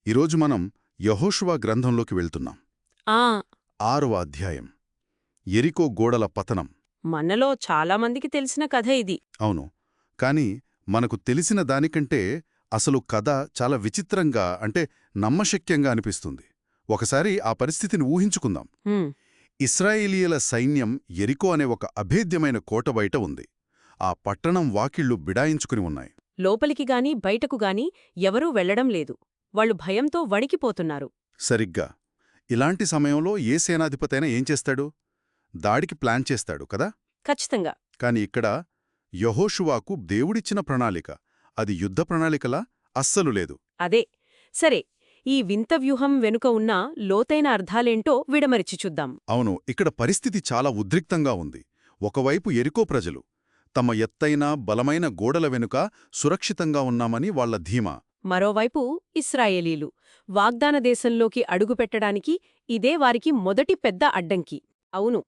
ఈరోజు మనం యెహోషువ గ్రంథంలోకి వెళ్తున్నాం. ఆ 6వ అధ్యాయం. యెరికో గోడల పతనం. మనలో చాలామందికి తెలిసిన కథ ఇది. అవును, కాని మనకు తెలిసిన దానికంటే అసలు కథ చాలా విచిత్రంగా, నమ్మశక్యంగా అనిపిస్తుంది. ఒకసారి ఆ పరిస్థితిని ఊహించుకుందాం. హ్మ్, ఇశ్రాయేలీయుల సైన్యం యెరికో అనే ఒక అభేద్యమైన కోట బయట ఉంది. ఆ పట్టణం వాకిళ్లు బిడాయించుకుని ఉన్నాయి. లోపలికి గాని బయటకు గాని ఎవరూ వెళ్లడం లేదు. వాళ్ళు భయంతో వణికిపోతున్నారు. సరిగ్గా ఇలాంటి సమయంలో ఏ సేనాధిపతైనా ఏం చేస్తాడు? దాడికి ప్లాన్ చేస్తాడు కదా. ఖచ్చితంగా. కాని ఇక్కడ యెహోషువాకు దేవుడిచ్చిన ప్రణాళిక, అది యుద్ధ ప్రణాళికలా అస్సలు లేదు. అదే. సరే, ఈ వింత వ్యూహం వెనుక ఉన్న లోతైన అర్థాలేంటో విడమరిచి చూద్దాం. అవును, ఇక్కడ పరిస్థితి చాలా ఉద్రిక్తంగా ఉంది. ఒకవైపు యెరికో ప్రజలు తమ ఎత్తైన బలమైన గోడల వెనుక సురక్షితంగా ఉన్నామని వాళ్ల ధీమా. మరోవైపు ఇశ్రాయేలీలు వాగ్దాన దేశంలోకి అడుగుపెట్టడానికి ఇదే వారికి మొదటి పెద్ద అడ్డంకి. అవును,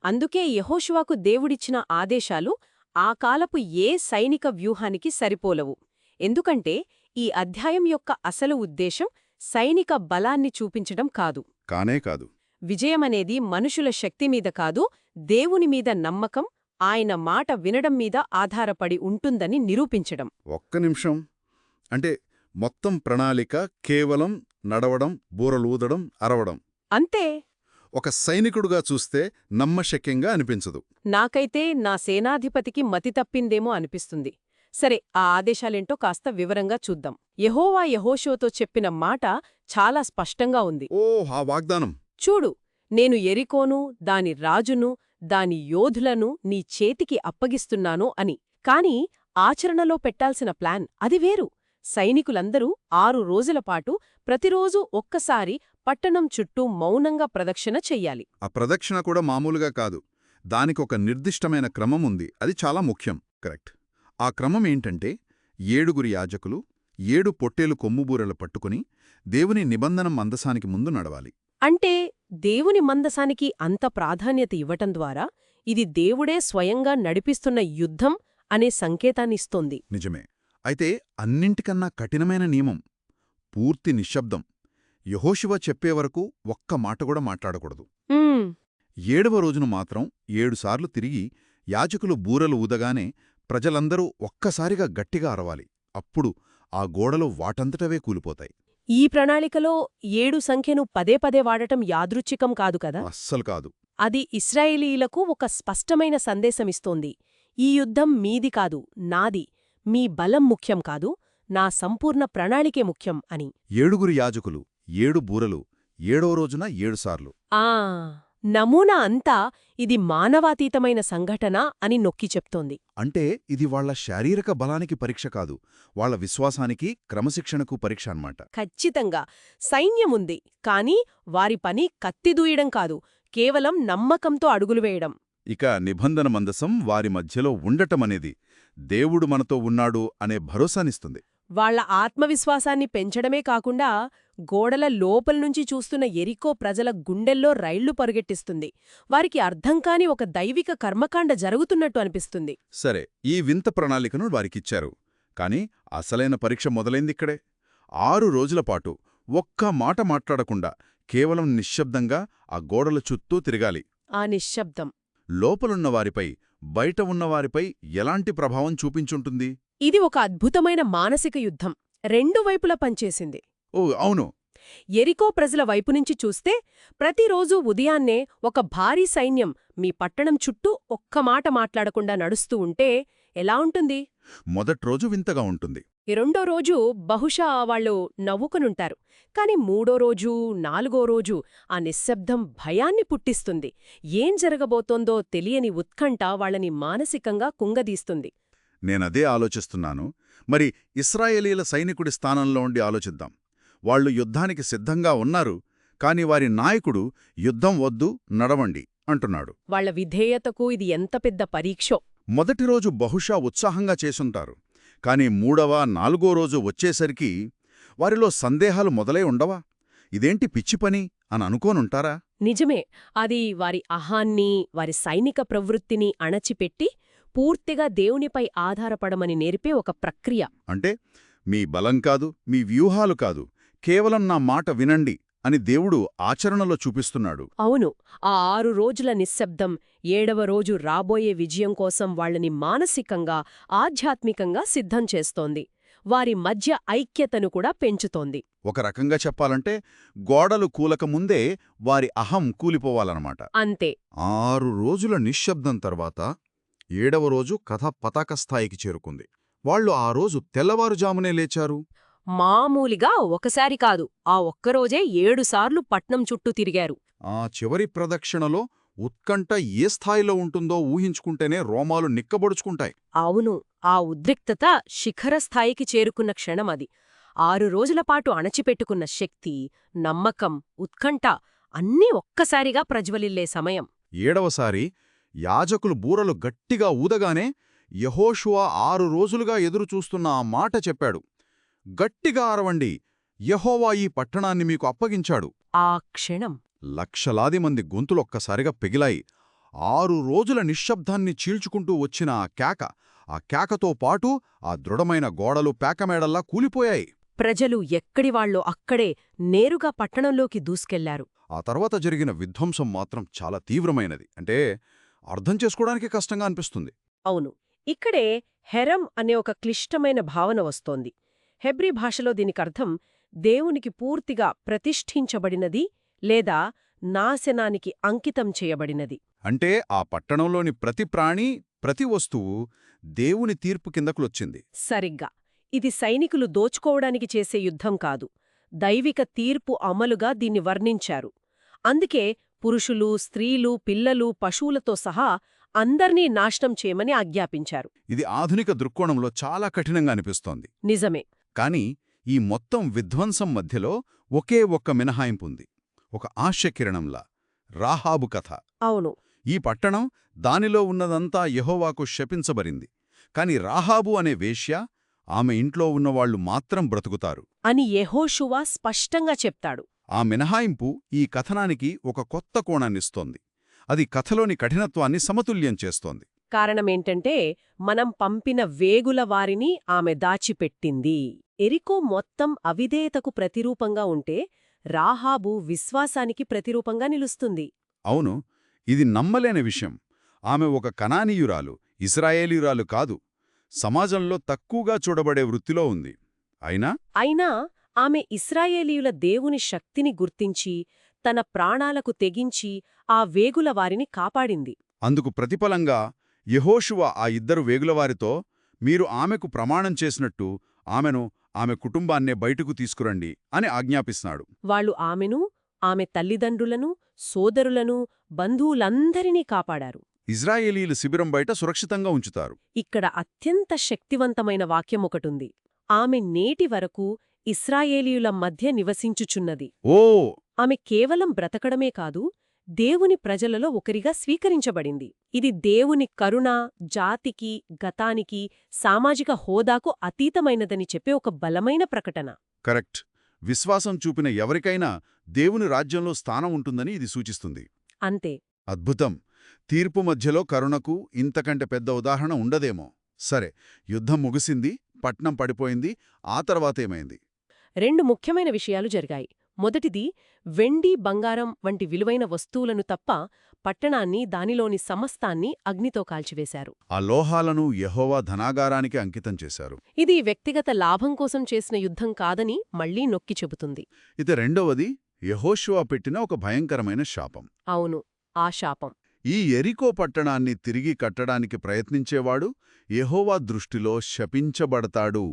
అందుకే యెహోషువకు దేవుడిచ్చిన ఆదేశాలు ఆ కాలపు ఏ సైనిక వ్యూహానికి సరిపోలవు. ఎందుకంటే ఈ అధ్యాయం యొక్క అసలు ఉద్దేశం సైనిక బలాన్ని చూపించడం కాదు. కానే కాదు. విజయమనేది మనుషుల శక్తిమీద కాదు, దేవునిమీద నమ్మకం, ఆయన మాట వినడం మీద ఆధారపడి ఉంటుందని నిరూపించడం. ఒక్క నిమిషం. మొత్తం ప్రణాళిక కేవలం నడవడం, బూరలూదడం, అరవడం. అంతే. ఒక సైనికుడుగా చూస్తే నమ్మశక్యంగా అనిపించదు. నాకైతే నా సేనాధిపతికి మతి తప్పిందేమో అనిపిస్తుంది. సరే, ఆ ఆదేశాలేంటో కాస్త వివరంగా చూద్దాం. యెహోవా యెహోషువతో చెప్పిన మాట చాలా స్పష్టంగా ఉంది. ఆ వాగ్దానం. చూడు, నేను యెరికోను, దాని రాజును, దాని యోధులను నీ చేతికి అప్పగిస్తున్నాను అని. కాని ఆచరణలో పెట్టాల్సిన ప్లాన్ అది వేరు. సైనికులందరూ 6 రోజులపాటు ప్రతిరోజూ ఒక్కసారి పట్టణం చుట్టూ మౌనంగా ప్రదక్షిణ చెయ్యాలి. ఆ ప్రదక్షిణ కూడా మామూలుగా కాదు. దానికొక నిర్దిష్టమైన క్రమం ఉంది. అది చాలా ముఖ్యం. కరెక్ట్. ఆ క్రమం ఏంటంటే 7 యాజకులు 7 పొట్టేలు కొమ్ముబూరలు పట్టుకుని దేవుని నిబంధన మందసానికి ముందు నడవాలి. అంటే దేవుని మందసానికి అంత ప్రాధాన్యత ఇవ్వటం ద్వారా ఇది దేవుడే స్వయంగా నడిపిస్తున్న యుద్ధం అనే సంకేతాన్నిస్తోంది. నిజమే. అయితే అన్నింటికన్నా కఠినమైన నియమం పూర్తి నిశ్శబ్దం. యెహోషువ చెప్పేవరకు ఒక్క మాట కూడా మాట్లాడకూడదు. 7వ రోజున మాత్రం 7 సార్లు తిరిగి యాజకులు బూరలు ఊదగానే ప్రజలందరూ ఒక్కసారిగా గట్టిగా అరవాలి. అప్పుడు ఆ గోడలు వాటంతటవే కూలిపోతాయి. ఈ ప్రణాళికలో 7 సంఖ్యను పదే పదే వాడటం యాదృచ్ఛికం కాదు కదా. అస్సలు కాదు. అది ఇశ్రాయేలీయులకు ఒక స్పష్టమైన సందేశమిస్తోంది. ఈ యుద్ధం మీది కాదు, నాది. మీ బలం ముఖ్యం కాదు, నా సంపూర్ణ ప్రణాళికే ముఖ్యం అని. 7 యాజకులు 7 బూరలు 7వ రోజున 7 సార్లు. నమూనా అంతా ఇది మానవాతీతమైన సంఘటన అని నొక్కి చెప్తోంది. అంటే ఇది వాళ్ల శారీరక బలానికి పరీక్ష కాదు, వాళ్ల విశ్వాసానికి, క్రమశిక్షణకు పరీక్ష అన్నమాట. ఖచ్చితంగా. సైన్యముంది, కాని వారి పని కత్తిదూయడం కాదు, కేవలం నమ్మకంతో అడుగులు వేయడం. ఇక నిబంధన మందసం వారి మధ్యలో ఉండటమనేది దేవుడు మనతో ఉన్నాడు అనే భరోసానిస్తుంది. వాళ్ల ఆత్మవిశ్వాసాన్ని పెంచడమే కాకుండా గోడల లోపల్నుంచి చూస్తున్న యెరికో ప్రజల గుండెల్లో రైళ్లు పరుగెట్టిస్తుంది. వారికి అర్థంకాని ఒక దైవిక కర్మకాండ జరుగుతున్నట్టు అనిపిస్తుంది. సరే, ఈ వింత ప్రణాళికను వారికిచ్చారు. కాని అసలైన పరీక్ష మొదలైందిక్కడే. 6 రోజులపాటు ఒక్క మాట మాట్లాడకుండా కేవలం నిశ్శబ్దంగా ఆ గోడల చుట్టూ తిరగాలి. ఆ నిశ్శబ్దం లోపలున్నవారిపై, బయట ఉన్నవారిపై ఎలాంటి ప్రభావం చూపించుంటుంది? ఇది ఒక అద్భుతమైన మానసిక యుద్ధం. 2 వైపులా పనిచేసింది. అవును. యెరికో ప్రజల వైపునుంచి చూస్తే ప్రతిరోజూ ఉదయాన్నే ఒక భారీ సైన్యం మీ పట్టణం చుట్టూ ఒక్క మాట మాట్లాడకుండా నడుస్తూ ఉంటే ఎలా ఉంటుంది? మొదటి రోజు వింతగా ఉంటుంది. ఈ 2వ రోజు బహుశా వాళ్ళు నవ్వుకునుంటారు. కాని 3వ రోజు, 4వ రోజు ఆ నిశ్శబ్దం భయాన్ని పుట్టిస్తుంది. ఏం జరగబోతోందో తెలియని ఉత్కంఠ వాళ్ళని మానసికంగా కుంగదీస్తుంది. నేనదే ఆలోచిస్తున్నాను. మరి ఇశ్రాయేలీల సైనికుడి స్థానంలో ఉండి ఆలోచిద్దాం. వాళ్లు యుద్ధానికి సిద్ధంగా ఉన్నారు, కాని వారి నాయకుడు యుద్ధం వద్దు, నడవండి అంటున్నాడు. వాళ్ల విధేయతకు ఇది ఎంత పెద్ద పరీక్షో. మొదటి రోజు బహుశా ఉత్సాహంగా చేసుంటారు. కాని 3వ, 4వ రోజు వచ్చేసరికి వారిలో సందేహాలు మొదలై ఉండవా? ఇదేంటి పిచ్చిపని అని అనుకోనుంటారా? నిజమే. అది వారి అహాన్ని, వారి సైనిక ప్రవృత్తిని అణచిపెట్టి పూర్తిగా దేవునిపై ఆధారపడమని నేర్పే ఒక ప్రక్రియ. అంటే మీ బలం కాదు, మీ వ్యూహాలు కాదు, కేవలం నా మాట వినండి అని దేవుడు ఆచరణలో చూపిస్తున్నాడు. అవును, ఆ 6 రోజుల నిశ్శబ్దం 7వ రోజు రాబోయే విజయం కోసం వాళ్ళని మానసికంగా, ఆధ్యాత్మికంగా సిద్ధం చేస్తోంది. వారి మధ్య ఐక్యతను కూడా పెంచుతోంది. ఒక రకంగా చెప్పాలంటే గోడలు కూలకముందే వారి అహం కూలిపోవాలన్నమాట. అంతే. 6 రోజుల నిశ్శబ్దం తర్వాత 7వ రోజు కథ పతాకస్థాయికి చేరుకుంది. వాళ్ళు ఆ రోజు తెల్లవారుజామునే లేచారు. మామూలుగా ఒకసారి కాదు, ఆ ఒక్కరోజే 7 సార్లు పట్నం చుట్టూ తిరిగారు. ఆ చివరి ప్రదక్షిణలో ఉత్కంఠ ఏ స్థాయిలో ఉంటుందో ఊహించుకుంటేనే రోమాలు నిక్కబొడుచుకుంటాయి. అవును, ఆ ఉద్రిక్తత శిఖరస్థాయికి చేరుకున్న క్షణమది. 6 రోజులపాటు అణచిపెట్టుకున్న శక్తి, నమ్మకం, ఉత్కంఠ అన్నీ ఒక్కసారిగా ప్రజ్వలిల్లే సమయం. 7వసారి యాజకులు బూరలు గట్టిగా ఊదగానే యెహోషువ 6 రోజులుగా ఎదురుచూస్తున్న ఆ మాట చెప్పాడు. గట్టిగా అరవండి, యెహోవా ఈ పట్టణాన్ని మీకు అప్పగించాడు. ఆ క్షణం లక్షలాది మంది గొంతులొక్కసారిగా పెగిలాయి. 6 రోజుల నిశ్శబ్దాన్ని చీల్చుకుంటూ వచ్చిన ఆ కేకతో పాటు ఆ దృఢమైన గోడలు పేకమేడల్లా కూలిపోయాయి. ప్రజలు ఎక్కడివాళ్ళో అక్కడే నేరుగా పట్టణంలోకి దూసుకెళ్లారు. ఆ తర్వాత జరిగిన విధ్వంసం మాత్రం చాలా తీవ్రమైనది. అంటే అర్థం చేసుకోవడానికి కష్టంగా అనిపిస్తుంది. అవును, ఇక్కడే హెరం అనే ఒక క్లిష్టమైన భావన వస్తోంది. హెబ్రీ భాషలో దీనికర్థం దేవునికి పూర్తిగా ప్రతిష్ఠించబడినది లేదా నాశనానికి అంకితం చేయబడినది. అంటే ఆ పట్టణంలోని ప్రతి ప్రాణి, ప్రతి వస్తువు దేవుని తీర్పు కిందకులొచ్చింది. సరిగ్గా. ఇది సైనికులు దోచుకోవడానికి చేసే యుద్ధం కాదు, దైవిక తీర్పు అమలుగా దీన్ని వర్ణించారు. అందుకే పురుషులు, స్త్రీలు, పిల్లలు, పశువులతో సహా అందర్నీ నాశనం చేయమని ఆజ్ఞాపించారు. ఇది ఆధునిక దృక్కోణంలో చాలా కఠినంగా అనిపిస్తోంది. నిజమే. కాని ఈ మొత్తం విధ్వంసం మధ్యలో ఒకే ఒక్క మినహాయింపుంది. ఒక ఆశకిరణంలా రాహాబు కథ. అవును. ఈ పట్టణం, దానిలో ఉన్నదంతా యెహోవాకు శపించబడింది. కాని రాహాబు అనే వేశ్య, ఆమె ఇంట్లో ఉన్నవాళ్లు మాత్రం బ్రతుకుతారు అని యెహోషువ స్పష్టంగా చెప్తాడు. ఆ మినహాయింపు ఈ కథనానికి ఒక కొత్త కోణాన్నిస్తోంది. అది కథలోని కఠినత్వాన్ని సమతుల్యం చేస్తోంది. కారణమేంటంటే మనం పంపిన వేగుల వారిని ఆమె దాచిపెట్టింది. ఎరికో మొత్తం అవిధేయతకు ప్రతిరూపంగా ఉంటే రాహాబు విశ్వాసానికి ప్రతిరూపంగా నిలుస్తుంది. అవును, ఇది నమ్మలేని విషయం. ఆమె ఒక కనానీయురాలు, ఇశ్రాయేలీయురాలు కాదు. సమాజంలో తక్కువగా చూడబడే వృత్తిలో ఉంది. అయినా ఆమె ఇశ్రాయేలీయుల దేవుని శక్తిని గుర్తించి తన ప్రాణాలకు తెగించి ఆ వేగుల వారిని కాపాడింది. అందుకు ప్రతిఫలంగా యెహోషువ ఆ 2 వేగులవారితో, మీరు ఆమెకు ప్రమాణం చేసినట్టు ఆమె కుటుంబాన్నే బయటకు తీసుకురండి అని ఆజ్ఞాపిస్తున్నాడు. వాళ్ళు ఆమెను, ఆమె తల్లిదండ్రులను, సోదరులను, బంధువులందరినీ కాపాడారు. ఇజ్రాయేలీలు శిబిరం బయట సురక్షితంగా ఉంచుతారు. ఇక్కడ అత్యంత శక్తివంతమైన వాక్యమొకటుంది. ఆమె నేటి వరకు ఇశ్రాయేలీయుల మధ్య నివసించుచున్నది. ఓ! ఆమె కేవలం బ్రతకడమే కాదు, దేవుని ప్రజలలో ఒకరిగా స్వీకరించబడింది. ఇది దేవుని కరుణ, జాతికి, గతానికి, సామాజిక హోదాకు అతీతమైనదని చెప్పే ఒక బలమైన ప్రకటన. కరెక్ట్. విశ్వాసం చూపిన ఎవరికైనా దేవుని రాజ్యంలో స్థానం ఉంటుందని ఇది సూచిస్తుంది. అంతే. అద్భుతం. తీర్పు మధ్యలో కరుణకు ఇంతకంటే పెద్ద ఉదాహరణ ఉండదేమో. సరే, యుద్ధం ముగిసింది, పట్నం పడిపోయింది. ఆ తర్వాతేమైంది? 2 ముఖ్యమైన విషయాలు జరిగాయి. మొదటిది, వెండి, బంగారం వంటి విలువైన వస్తువులను తప్ప పట్టణాన్ని, దానిలోని సమస్తాన్ని అగ్నితో కాల్చివేశారు. ఆ లోహాలను యెహోవా ధనాగారానికి అంకితం చేశారు. ఇది వ్యక్తిగత లాభం కోసం చేసిన యుద్ధం కాదని మళ్లీ నొక్కి చెబుతుంది. ఇది రెండవది, యెహోషువ పెట్టిన ఒక భయంకరమైన శాపం. అవును, ఆ శాపం. ఈ యెరికో పట్టణాన్ని తిరిగి కట్టడానికి ప్రయత్నించేవాడు యెహోవా దృష్టిలో శపించబడతాడు.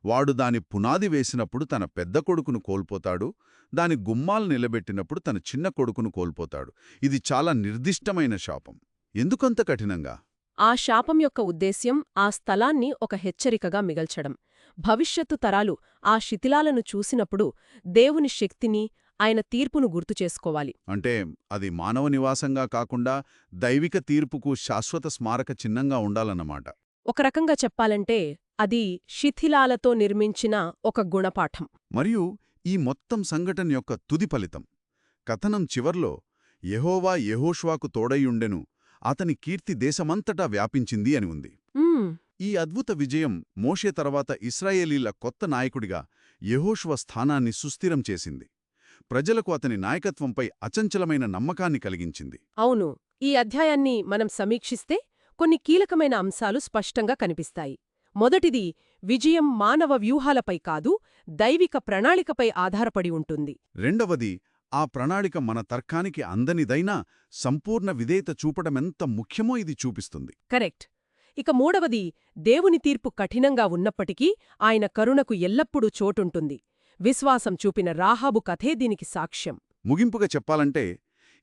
వాడు దాని పునాది వేసినప్పుడు తన పెద్ద కొడుకును కోల్పోతాడు, దాని గుమ్మాలు నిలబెట్టినప్పుడు తన చిన్న కొడుకును కోల్పోతాడు. ఇది చాలా నిర్దిష్టమైన శాపం. ఎందుకంత కఠినంగా? ఆ శాపం యొక్క ఉద్దేశ్యం ఆ స్థలాన్ని ఒక హెచ్చరికగా మిగల్చడం. భవిష్యత్తు తరాలు ఆ శిథిలాలను చూసినప్పుడు దేవుని శక్తిని, ఆయన తీర్పును గుర్తుచేసుకోవాలి. అంటే అది మానవ నివాసంగా కాకుండా దైవిక తీర్పుకు శాశ్వత స్మారక చిహ్నంగా ఉండాలన్నమాట. ఒక రకంగా చెప్పాలంటే అది శిథిలాలతో నిర్మించిన ఒక గుణపాఠం. మరియు ఈ మొత్తం సంఘటన యొక్క తుది ఫలితం, కథనం చివర్లో యెహోవా యెహోషువకు తోడైయుండెను, అతని కీర్తి దేశమంతటా వ్యాపించింది అని ఉంది. ఈ అద్భుత విజయం మోషే తర్వాత ఇశ్రాయేలీల కొత్త నాయకుడిగా యెహోషువ స్థానాన్ని సుస్థిరం చేసింది. ప్రజలకు అతని నాయకత్వంపై అచంచలమైన నమ్మకాన్ని కలిగించింది. అవును, ఈ అధ్యాయాన్ని మనం సమీక్షిస్తే కొన్ని కీలకమైన అంశాలు స్పష్టంగా కనిపిస్తాయి. మొదటిది, విజయం మానవ వ్యూహాలపై కాదు, దైవిక ప్రణాళికపై ఆధారపడి ఉంటుంది. రెండవది, ఆ ప్రణాళిక మన తర్కానికి అందనిదైనా సంపూర్ణ విధేయత చూపడమెంత ముఖ్యమో ఇది చూపిస్తుంది. కరెక్ట్. ఇక మూడవది, దేవుని తీర్పు కఠినంగా ఉన్నప్పటికీ ఆయన కరుణకు ఎల్లప్పుడూ చోటుంటుంది. విశ్వాసం చూపిన రాహాబు కథే దీనికి సాక్ష్యం. ముగింపుగా చెప్పాలంటే,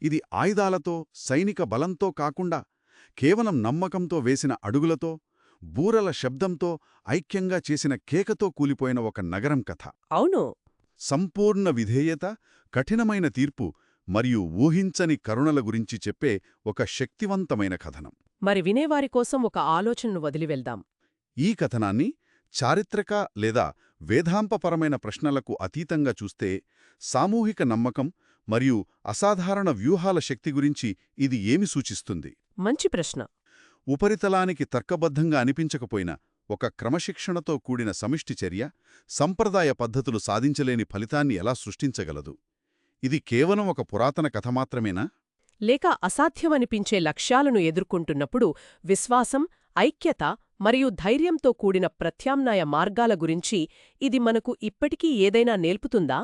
ఇది ఆయుధాలతో, సైనిక బలంతో కాకుండా కేవలం నమ్మకంతో వేసిన అడుగులతో, బూరల శబ్దంతో, ఐక్యంగా చేసిన కేకతో కూలిపోయిన ఒక నగరం కథ. అవును. సంపూర్ణ విధేయత, కఠినమైన తీర్పు మరియు ఊహించని కరుణల గురించి చెప్పే ఒక శక్తివంతమైన కథనం. మరి వినేవారి కోసం ఒక ఆలోచనను వదిలివెళ్దాం. ఈ కథనాన్ని చారిత్రక లేదా వేదాంపపరమైన ప్రశ్నలకు అతీతంగా చూస్తే, సామూహిక నమ్మకం మరియు అసాధారణ వ్యూహాల శక్తి గురించి ఇది ఏమి సూచిస్తుంది? మంచి ప్రశ్న. ఉపరితలానికి తర్కబద్ధంగా అనిపించకపోయినా ఒక క్రమశిక్షణతో కూడిన సమిష్టి చర్య, సంప్రదాయ పద్ధతులు సాధించలేని ఫలితాన్ని ఎలా సృష్టించగలదు? ఇది కేవలం ఒక పురాతన కథ మాత్రమేనా? లేక అసాధ్యమనిపించే లక్ష్యాలను ఎదుర్కొంటున్నప్పుడు విశ్వాసం, ఐక్యత మరియు ధైర్యంతో కూడిన ప్రత్యామ్నాయ మార్గాల గురించి ఇది మనకు ఇప్పటికీ ఏదైనా నేర్పుతుందా?